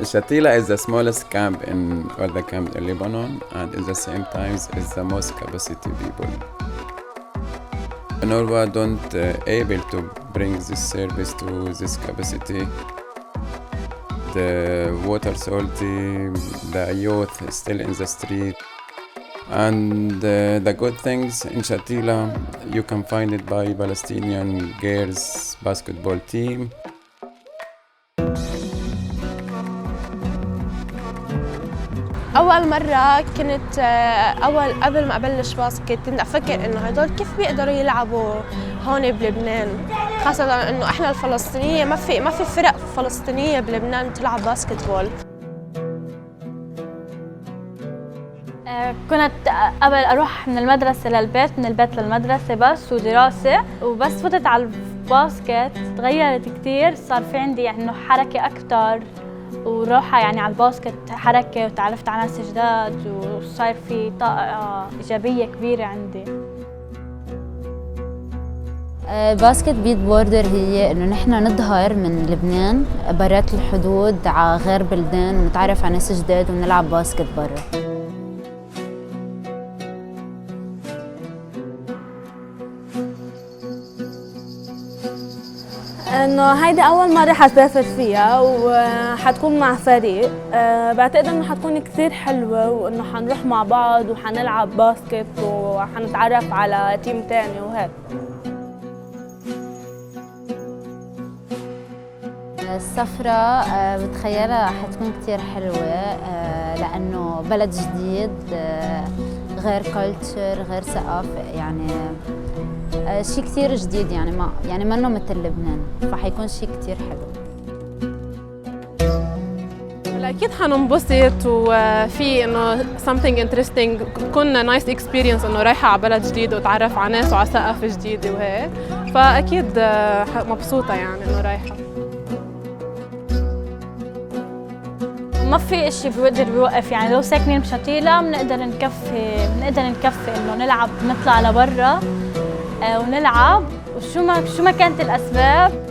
Shatila is the smallest camp in all the camps in Lebanon, and at the same time is the most capacity people. Norwa don't able to bring this service to this capacity. The water salty, the youth is still in the street. And the good things in Shatila, you can find it by Palestinian girls basketball team. أول مرة كنت قبل ما أبلش باسكت كنت أفكر إنه هدول كيف بيقدروا يلعبوا هون بلبنان، خاصة إنه إحنا الفلسطينية ما في فرق فلسطينية بلبنان تلعب باسكتبول. كنت قبل أروح من المدرسة للبيت، من البيت للمدرسة بس ودراسة، وبس فتت على الباسكت تغيرت كتير، صار في عندي يعني إنه حركة أكتر وروحة يعني على الباسكت حركة، وتعرفت على ناس جداد وصار في طاقة إيجابية كبيرة عندي. باسكت بيت بوردر هي إنه نحن نظهر من لبنان برات الحدود على غير بلدان ونتعرف على ناس جداد ونلعب باسكت برا. انه هيدي اول مره حسافر فيها وحتكون مع فريق، بعتقد انه حتكون كثير حلوه وانه حنروح مع بعض وحنلعب باسكت وحنتعرف على تيم تاني وهيك. السفرة بتخيلها حتكون كتير حلوة لأنه بلد جديد، غير كلتشر، غير ثقافة، يعني شيء كتير جديد، يعني منه مثل لبنان، فحيكون شيء كتير حلو. أكيد حننبسط وفي إنه something interesting، تكون nice experience إنه رايحة على بلد جديد وتعرف على ناس وعلى ثقافة جديدة وهيك، فأكيد مبسوطة يعني إنه رايحة. ما في إشي بيقدر بيوقف، يعني لو ساكنين بشتيلة بنقدر نكفي إنه نلعب، نطلع لبرا ونلعب، وشو ما كانت الأسباب